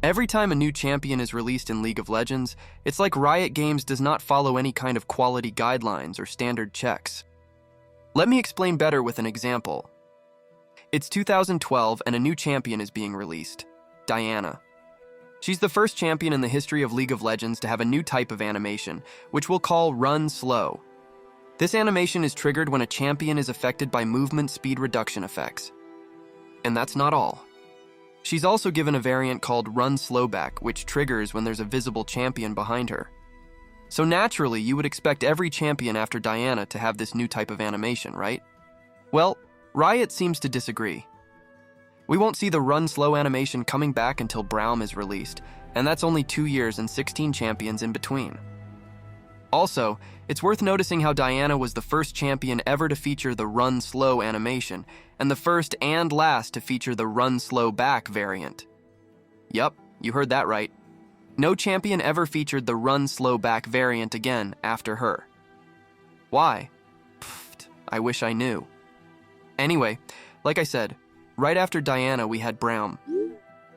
Every time a new champion is released in League of Legends, it's like Riot Games does not follow any kind of quality guidelines or standard checks. Let me explain better with an example. It's 2012 and a new champion is being released, Diana. She's the first champion in the history of League of Legends to have a new type of animation, which we'll call Run Slow. This animation is triggered when a champion is affected by movement speed reduction effects. And that's not all. She's also given a variant called Run Slowback, which triggers when there's a visible champion behind her. So naturally, you would expect every champion after Diana to have this new type of animation, right? Well, Riot seems to disagree. We won't see the Run Slow animation coming back until Braum is released, and that's only 2 years and 16 champions in between. Also, it's worth noticing how Diana was the first champion ever to feature the Run Slow animation, and the first and last to feature the Run Slow Back variant. Yup, you heard that right. No champion ever featured the Run Slow Back variant again after her. Why? Pfft, I wish I knew. Anyway, like I said, right after Diana we had Braum.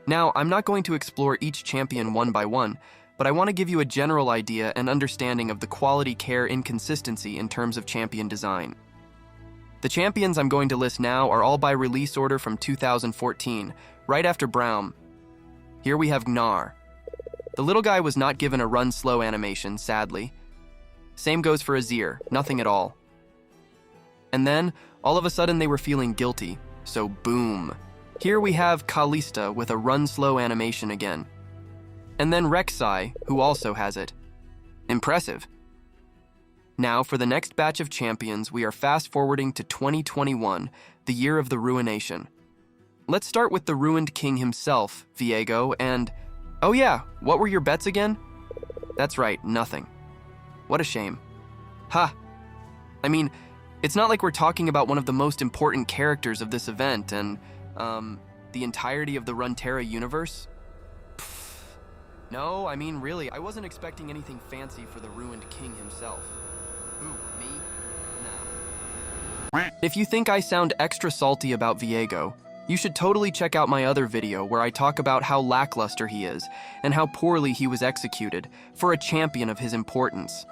Now, I'm not going to explore each champion one by one, but I want to give you a general idea and understanding of the quality care inconsistency in terms of champion design. The champions I'm going to list now are all by release order from 2014, right after Braum. Here we have Gnar. The little guy was not given a Run Slow animation, sadly. Same goes for Azir, nothing at all. And then, all of a sudden they were feeling guilty, so boom. Here we have Kalista with a Run Slow animation again. And then Rek'Sai, who also has it. Impressive. Now, for the next batch of champions, we are fast-forwarding to 2021, the year of the Ruination. Let's start with the Ruined King himself, VIEGO, and... oh yeah, what were your bets again? That's right, nothing. What a shame. Ha! I mean, it's not like we're talking about one of the most important characters of this event and, the entirety of the Runeterra universe? No, I mean, really, I wasn't expecting anything fancy for the Ruined King himself. Who, me? Nah. If you think I sound extra salty about VIEGO, you should totally check out my other video where I talk about how lackluster he is and how poorly he was executed for a champion of his importance.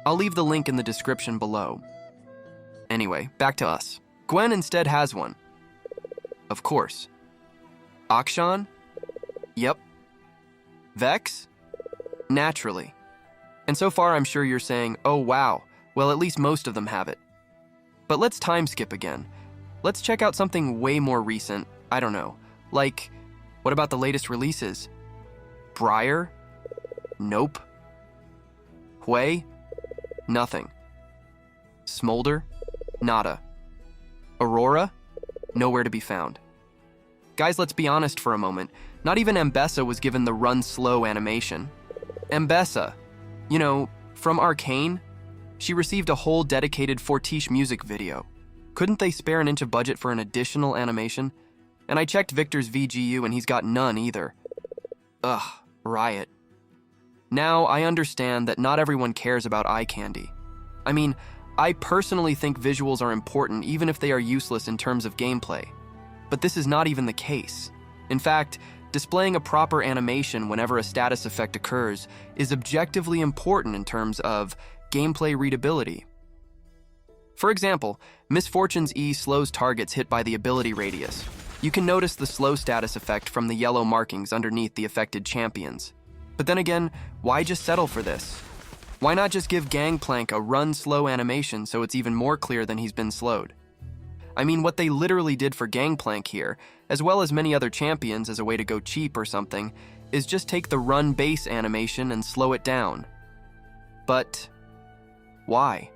I'll leave the link in the description below. Anyway, back to us. Gwen instead has one. Of course. Akshan? Yep. Vex? Naturally. And so far I'm sure you're saying, oh wow, well at least most of them have it. But let's time skip again. Let's check out something way more recent, I don't know. Like, what about the latest releases? Briar? Nope. Hui? Nothing. Smolder? Nada. Aurora? Nowhere to be found. Guys, let's be honest for a moment. Not even Ambessa was given the Run Slow animation. Ambessa, you know, from Arcane, she received a whole dedicated Fortiche music video. Couldn't they spare an inch of budget for an additional animation? And I checked Victor's VGU and he's got none either. Ugh, Riot. Now, I understand that not everyone cares about eye candy. I mean, I personally think visuals are important even if they are useless in terms of gameplay. But this is not even the case. In fact, displaying a proper animation whenever a status effect occurs is objectively important in terms of gameplay readability. For example, Miss Fortune's E slows targets hit by the ability radius. You can notice the slow status effect from the yellow markings underneath the affected champions. But then again, why just settle for this? Why not just give Gangplank a Run Slow animation so it's even more clear than he's been slowed? I mean, what they literally did for Gangplank here, as well as many other champions as a way to go cheap or something, is just take the Run Base animation and slow it down. But why?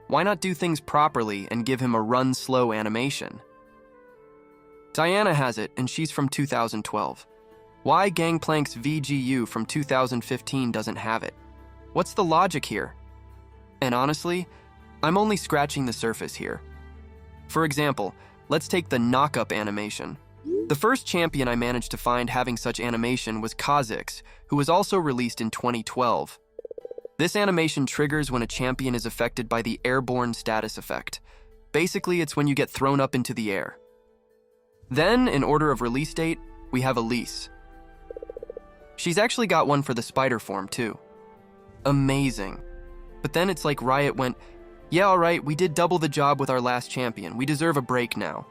Why not do things properly and give him a Run Slow animation? Diana has it, and she's from 2012. Why Gangplank's VGU from 2015 doesn't have it? What's the logic here? And honestly, I'm only scratching the surface here. For example, let's take the KnockUp animation. The first champion I managed to find having such animation was Kha'Zix, who was also released in 2012. This animation triggers when a champion is affected by the airborne status effect. Basically, it's when you get thrown up into the air. Then, in order of release date, we have Elise. She's actually got one for the spider form too. Amazing. But then it's like Riot went, yeah, alright, we did double the job with our last champion. We deserve a break now.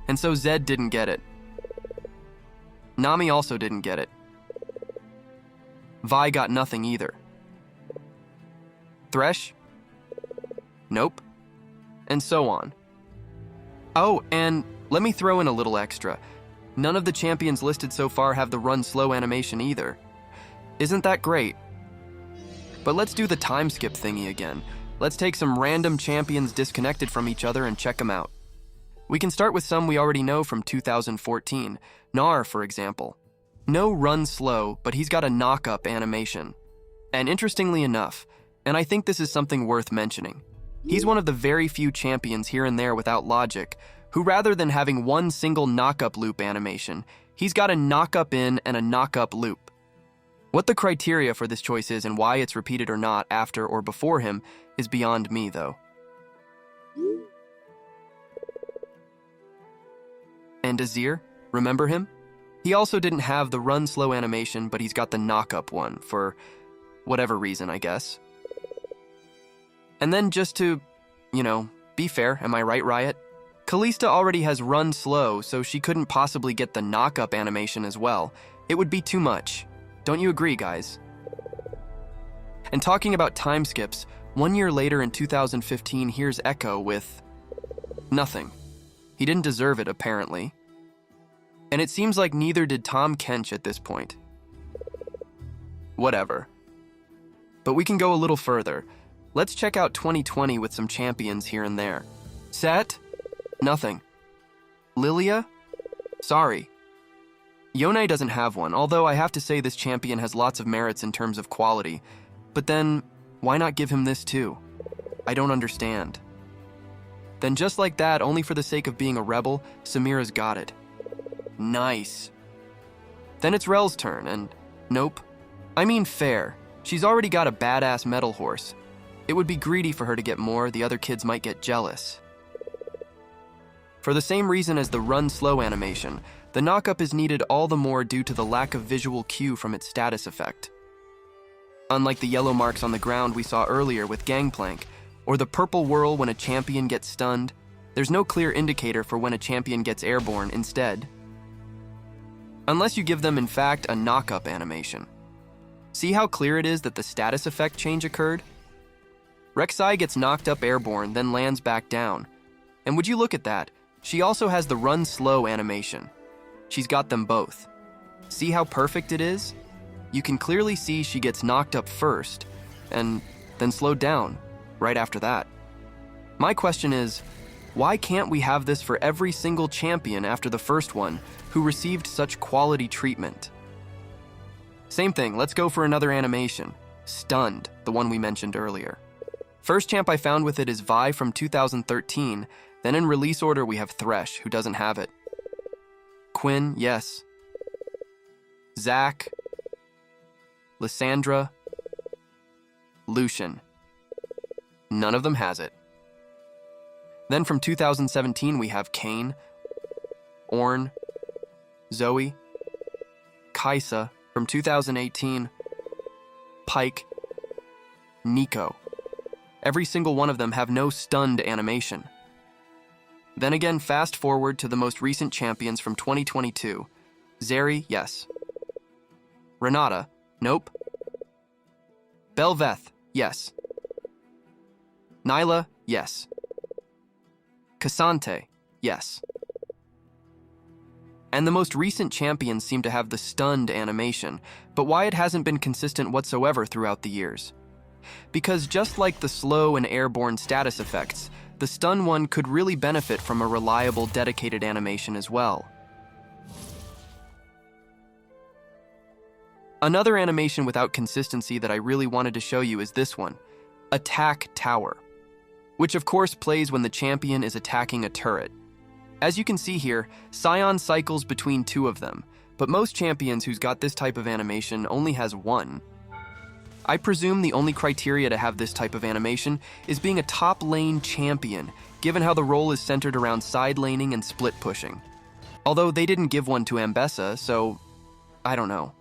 And so Zed didn't get it. Nami also didn't get it. Vi got nothing either. Thresh? Nope. And so on. Oh, and let me throw in a little extra. None of the champions listed so far have the run slow animation either. Isn't that great? But let's do the time skip thingy again. Let's take some random champions disconnected from each other and check them out. We can start with some we already know from 2014. Gnar, for example. No run slow, but he's got a knock-up animation. And interestingly enough, and I think this is something worth mentioning, he's one of the very few champions here and there without logic, who rather than having one single knock-up loop animation, he's got a knock-up in and a knock-up loop. What the criteria for this choice is and why it's repeated or not after or before him is beyond me, though. And Azir, remember him? He also didn't have the run slow animation, but he's got the knock-up one, for whatever reason, I guess. And then just to, be fair, am I right, Riot? Kalista already has run slow, so she couldn't possibly get the knock-up animation as well. It would be too much. Don't you agree, guys? And talking about time skips, 1 year later in 2015, here's Echo with nothing. He didn't deserve it, apparently. And it seems like neither did Tom Kench at this point. Whatever. But we can go a little further. Let's check out 2020 with some champions here and there. Set? Nothing. Lilia? Sorry. Yone doesn't have one, although I have to say this champion has lots of merits in terms of quality. But then, why not give him this too? I don't understand. Then just like that, only for the sake of being a rebel, Samira's got it. Nice. Then it's Rel's turn, and nope. I mean fair. She's already got a badass metal horse. It would be greedy for her to get more, the other kids might get jealous. For the same reason as the run slow animation, the knock-up is needed all the more due to the lack of visual cue from its status effect. Unlike the yellow marks on the ground we saw earlier with Gangplank, or the purple whirl when a champion gets stunned, there's no clear indicator for when a champion gets airborne instead. Unless you give them, in fact, a knock-up animation. See how clear it is that the status effect change occurred? Rek'Sai gets knocked up airborne, then lands back down. And would you look at that, she also has the run slow animation. She's got them both. See how perfect it is? You can clearly see she gets knocked up first, and then slowed down right after that. My question is, why can't we have this for every single champion after the first one who received such quality treatment? Same thing, let's go for another animation. Stunned, the one we mentioned earlier. First champ I found with it is Vi from 2013, then in release order we have Thresh, who doesn't have it. Quinn, yes. Zac. Lysandra. Lucian. None of them has it. Then from 2017 we have Kayn, Ornn, Zoe, Kai'Sa from 2018, Pyke, Neeko. Every single one of them have no stunned animation. Then again, fast forward to the most recent champions from 2022. Zeri, yes. Renata, nope. Bel'Veth, yes. Nyla, yes. K'Sante, yes. And the most recent champions seem to have the stunned animation, but why it hasn't been consistent whatsoever throughout the years? Because just like the slow and airborne status effects, the stun one could really benefit from a reliable, dedicated animation as well. Another animation without consistency that I really wanted to show you is this one, AttackTower, which of course plays when the champion is attacking a turret. As you can see here, Sion cycles between two of them, but most champions who's got this type of animation only has one. I presume the only criteria to have this type of animation is being a top lane champion, given how the role is centered around side laning and split pushing. Although they didn't give one to Ambessa, so I don't know.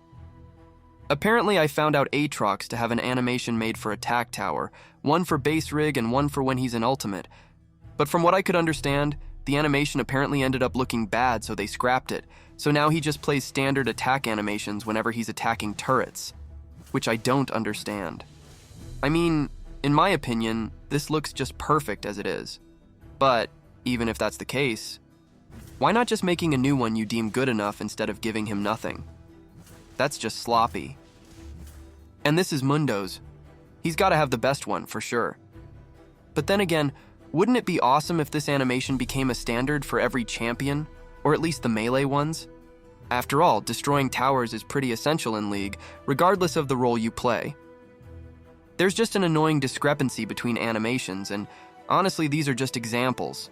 Apparently, I found out Aatrox to have an animation made for AttackTower, one for base rig and one for when he's in ultimate. But from what I could understand, the animation apparently ended up looking bad, so they scrapped it. So now he just plays standard attack animations whenever he's attacking turrets, which I don't understand. I mean, in my opinion, this looks just perfect as it is. But even if that's the case, why not just making a new one you deem good enough instead of giving him nothing? That's just sloppy. And this is Mundo's. He's got to have the best one, for sure. But then again, wouldn't it be awesome if this animation became a standard for every champion, or at least the melee ones? After all, destroying towers is pretty essential in League, regardless of the role you play. There's just an annoying discrepancy between animations, and honestly, these are just examples.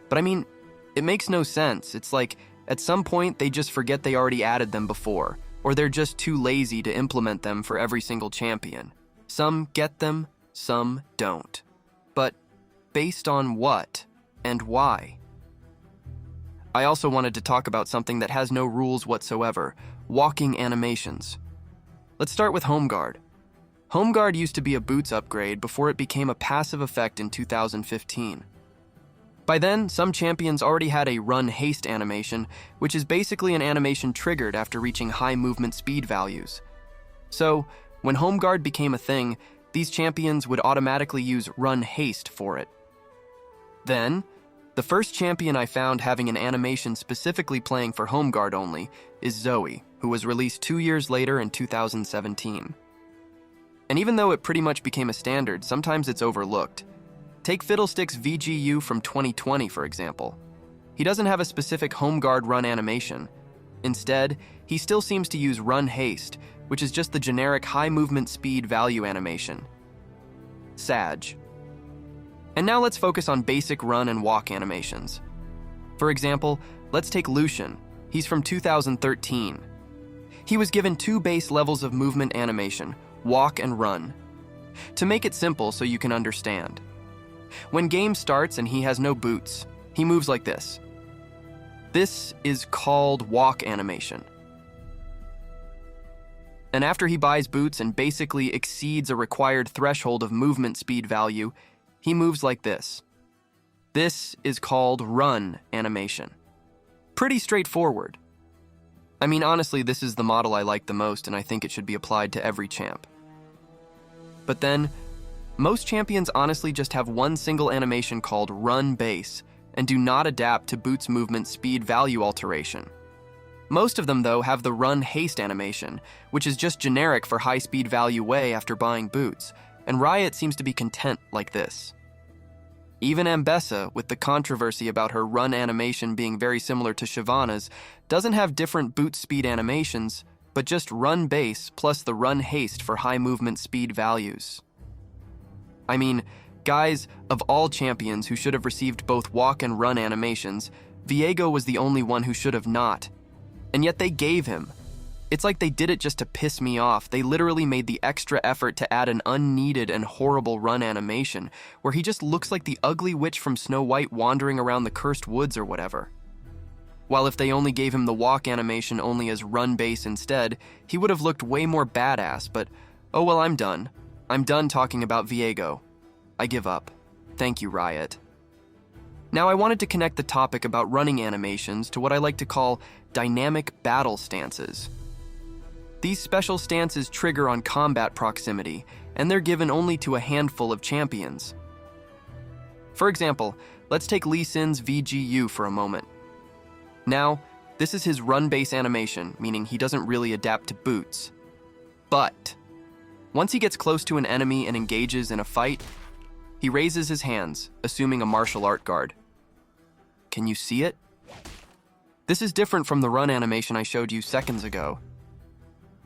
But I mean, it makes no sense. It's like, at some point, they just forget they already added them before, or they're just too lazy to implement them for every single champion. Some get them, some don't. But based on what and why? I also wanted to talk about something that has no rules whatsoever: walking animations. Let's start with Home Guard. Home Guard used to be a boots upgrade before it became a passive effect in 2015. By then, some champions already had a run haste animation, which is basically an animation triggered after reaching high movement speed values. So, when Home Guard became a thing, these champions would automatically use run haste for it. Then, the first champion I found having an animation specifically playing for Home Guard only is Zoe, who was released 2 years later in 2017. And even though it pretty much became a standard, sometimes it's overlooked. Take Fiddlestick's VGU from 2020, for example. He doesn't have a specific Home Guard run animation. Instead, he still seems to use run haste, which is just the generic high movement speed value animation. Sag. And now let's focus on basic run and walk animations. For example, let's take Lucian. He's from 2013. He was given 2 base levels of movement animation, walk and run. To make it simple so you can understand. When game starts and he has no boots, he moves like this. This is called walk animation. And after he buys boots and basically exceeds a required threshold of movement speed value, he moves like this. This is called run animation. Pretty straightforward. I mean, honestly, this is the model I like the most, and I think it should be applied to every champ. But then, most champions honestly just have one single animation called run base, and do not adapt to boots movement speed value alteration. Most of them, though, have the run haste animation, which is just generic for high speed value way after buying boots, and Riot seems to be content like this. Even Ambessa, with the controversy about her run animation being very similar to Shyvana's, doesn't have different boot speed animations, but just run base plus the run haste for high movement speed values. I mean, guys, of all champions who should have received both walk and run animations, VIEGO was the only one who should have not. And yet they gave him. It's like they did it just to piss me off. They literally made the extra effort to add an unneeded and horrible run animation, where he just looks like the ugly witch from Snow White wandering around the cursed woods or whatever. While if they only gave him the walk animation only as run base instead, he would have looked way more badass, but oh well, I'm done. I'm done talking about VIEGO. I give up. Thank you, Riot. Now I wanted to connect the topic about running animations to what I like to call dynamic battle stances. These special stances trigger on combat proximity, and they're given only to a handful of champions. For example, let's take Lee Sin's VGU for a moment. Now, this is his run base animation, meaning he doesn't really adapt to boots. But once he gets close to an enemy and engages in a fight, he raises his hands, assuming a martial art guard. Can you see it? This is different from the run animation I showed you seconds ago.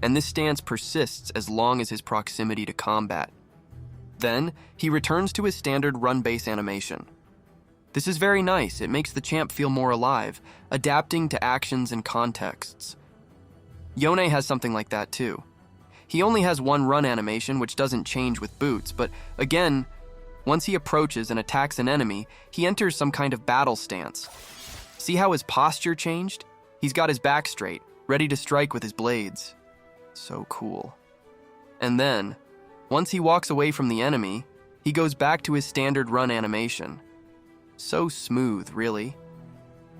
And this stance persists as long as his proximity to combat. Then, he returns to his standard run base animation. This is very nice. It makes the champ feel more alive, adapting to actions and contexts. Yone has something like that too. He only has one run animation, which doesn't change with boots, but again, once he approaches and attacks an enemy, he enters some kind of battle stance. See how his posture changed? He's got his back straight, ready to strike with his blades. So cool. And then, once he walks away from the enemy, he goes back to his standard run animation. So smooth, really.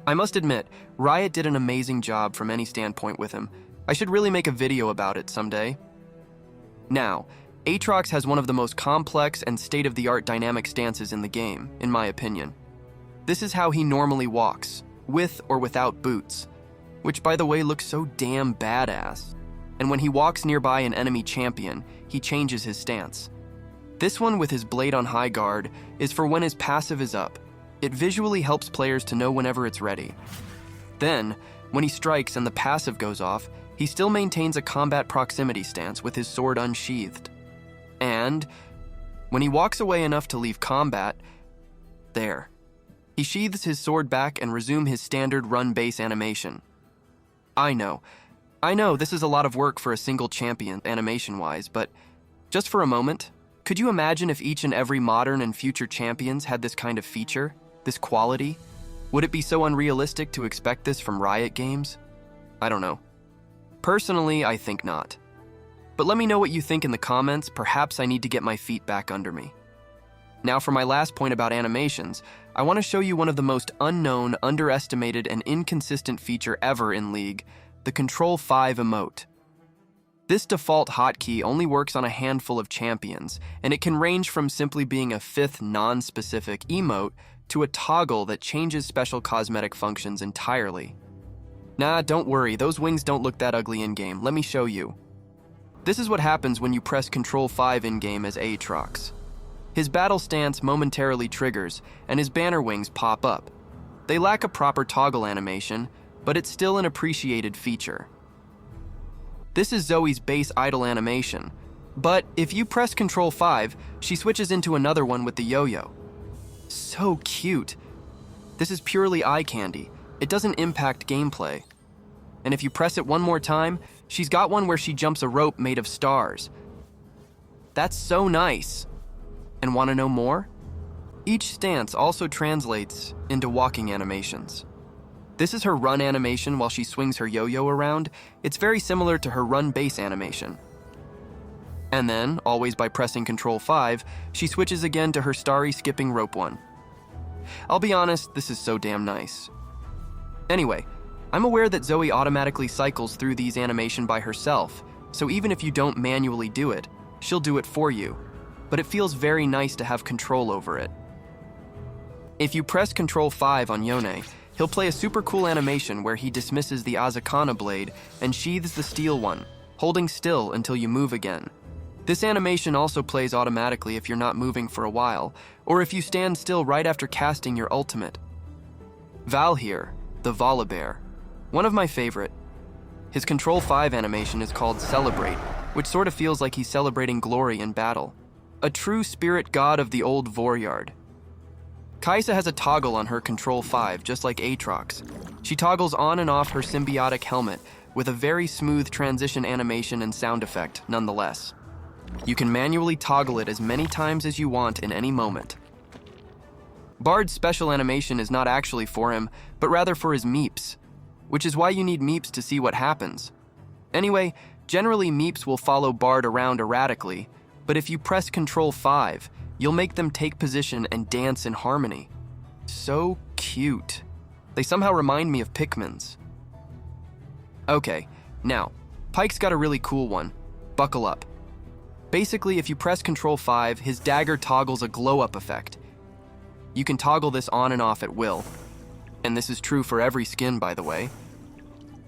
I must admit, Riot did an amazing job from any standpoint with him. I should really make a video about it someday. Now, Aatrox has one of the most complex and state-of-the-art dynamic stances in the game, in my opinion. This is how he normally walks, with or without boots, which by the way looks so damn badass. And when he walks nearby an enemy champion, he changes his stance. This one with his blade on high guard is for when his passive is up. It visually helps players to know whenever it's ready. Then, when he strikes and the passive goes off, he still maintains a combat proximity stance with his sword unsheathed. And when he walks away enough to leave combat, there. He sheathes his sword back and resumes his standard run base animation. I know, this is a lot of work for a single champion animation-wise, but just for a moment, could you imagine if each and every modern and future champions had this kind of feature, this quality? Would it be so unrealistic to expect this from Riot games? I don't know. Personally, I think not. But let me know what you think in the comments. Perhaps I need to get my feet back under me. Now for my last point about animations, I want to show you one of the most unknown, underestimated, and inconsistent feature ever in League, the Control 5 emote. This default hotkey only works on a handful of champions, and it can range from simply being a fifth non-specific emote to a toggle that changes special cosmetic functions entirely. Nah, don't worry, those wings don't look that ugly in-game. Let me show you. This is what happens when you press Control 5 in-game as Aatrox. His battle stance momentarily triggers, and his banner wings pop up. They lack a proper toggle animation, but it's still an appreciated feature. This is Zoe's base idle animation, but if you press Control 5, she switches into another one with the yo-yo. So cute. This is purely eye candy. It doesn't impact gameplay. And if you press it one more time, she's got one where she jumps a rope made of stars. That's so nice. And want to know more? Each stance also translates into walking animations. This is her run animation while she swings her yo-yo around. It's very similar to her run base animation. And then, always by pressing Control 5, she switches again to her starry skipping rope one. I'll be honest, this is so damn nice. Anyway, I'm aware that Zoe automatically cycles through these animation by herself, so even if you don't manually do it, she'll do it for you. But it feels very nice to have control over it. If you press Control 5 on Yone, he'll play a super cool animation where he dismisses the Azakana blade and sheathes the steel one, holding still until you move again. This animation also plays automatically if you're not moving for a while, or if you stand still right after casting your ultimate. Val here, the Volibear, one of my favorite. His Control 5 animation is called Celebrate, which sort of feels like he's celebrating glory in battle. A true spirit god of the old Voryard. Kaisa has a toggle on her Control 5, just like Aatrox. She toggles on and off her symbiotic helmet with a very smooth transition animation and sound effect, nonetheless. You can manually toggle it as many times as you want in any moment. Bard's special animation is not actually for him, but rather for his meeps, which is why you need meeps to see what happens. Anyway, generally meeps will follow Bard around erratically, but if you press Control 5, you'll make them take position and dance in harmony. So cute. They somehow remind me of Pikmins. Okay, now, Pyke's got a really cool one. Buckle up. Basically, if you press Control 5, his dagger toggles a glow-up effect. You can toggle this on and off at will. And this is true for every skin, by the way.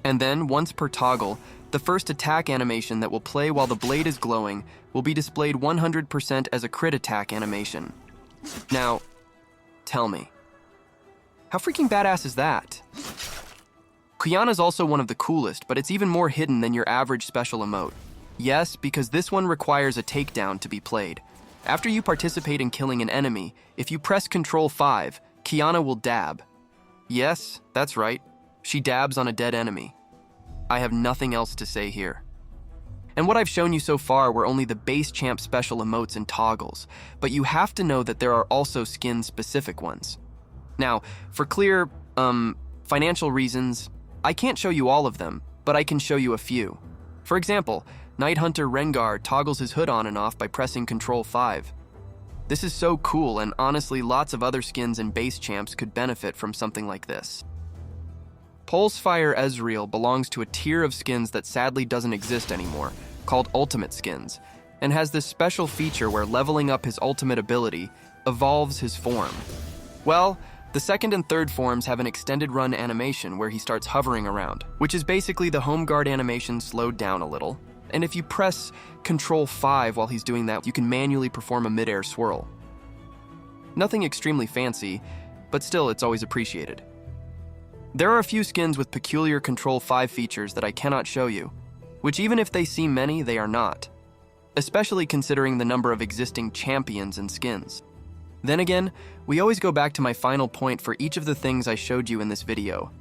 And then, once per toggle, the first attack animation that will play while the blade is glowing will be displayed 100% as a crit attack animation. Now, tell me, how freaking badass is that? Qiyana's also one of the coolest, but it's even more hidden than your average special emote. Yes, because this one requires a takedown to be played. After you participate in killing an enemy, if you press Control 5, Qiyana will dab. Yes, that's right. She dabs on a dead enemy. I have nothing else to say here. And what I've shown you so far were only the base champ special emotes and toggles, but you have to know that there are also skin-specific ones. Now, for clear, financial reasons, I can't show you all of them, but I can show you a few. For example, Night Hunter Rengar toggles his hood on and off by pressing Ctrl 5. This is so cool, and honestly lots of other skins and base champs could benefit from something like this. Pulsefire Ezreal belongs to a tier of skins that sadly doesn't exist anymore, called Ultimate Skins, and has this special feature where leveling up his ultimate ability evolves his form. Well, the second and third forms have an extended run animation where he starts hovering around, which is basically the home guard animation slowed down a little. And if you press Ctrl 5 while he's doing that, you can manually perform a mid-air swirl. Nothing extremely fancy, but still it's always appreciated. There are a few skins with peculiar Ctrl 5 features that I cannot show you, which even if they seem many, they are not, especially considering the number of existing champions and skins. Then again, we always go back to my final point for each of the things I showed you in this video.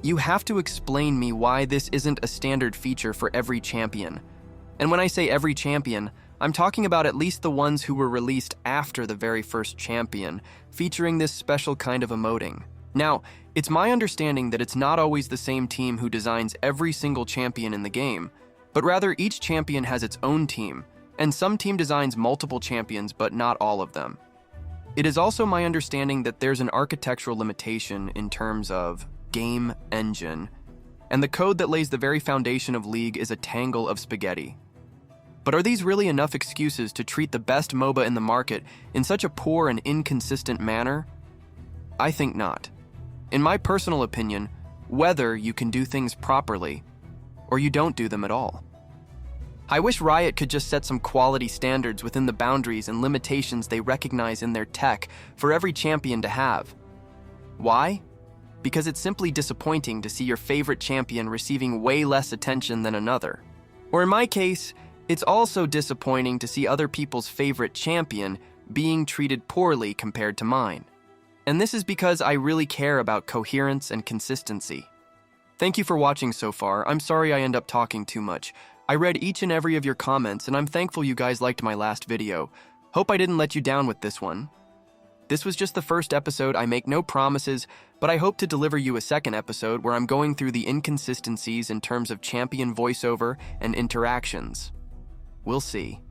You have to explain me why this isn't a standard feature for every champion. And when I say every champion, I'm talking about at least the ones who were released after the very first champion, featuring this special kind of emoting. Now, it's my understanding that it's not always the same team who designs every single champion in the game, but rather each champion has its own team, and some team designs multiple champions, but not all of them. It is also my understanding that there's an architectural limitation in terms of game engine, and the code that lays the very foundation of League is a tangle of spaghetti. But are these really enough excuses to treat the best MOBA in the market in such a poor and inconsistent manner? I think not. In my personal opinion, whether you can do things properly, or you don't do them at all. I wish Riot could just set some quality standards within the boundaries and limitations they recognize in their tech for every champion to have. Why? Because it's simply disappointing to see your favorite champion receiving way less attention than another. Or in my case, it's also disappointing to see other people's favorite champion being treated poorly compared to mine. And this is because I really care about coherence and consistency. Thank you for watching so far. I'm sorry I end up talking too much. I read each and every of your comments, and I'm thankful you guys liked my last video. Hope I didn't let you down with this one. This was just the first episode. I make no promises, but I hope to deliver you a second episode where I'm going through the inconsistencies in terms of champion voiceover and interactions. We'll see.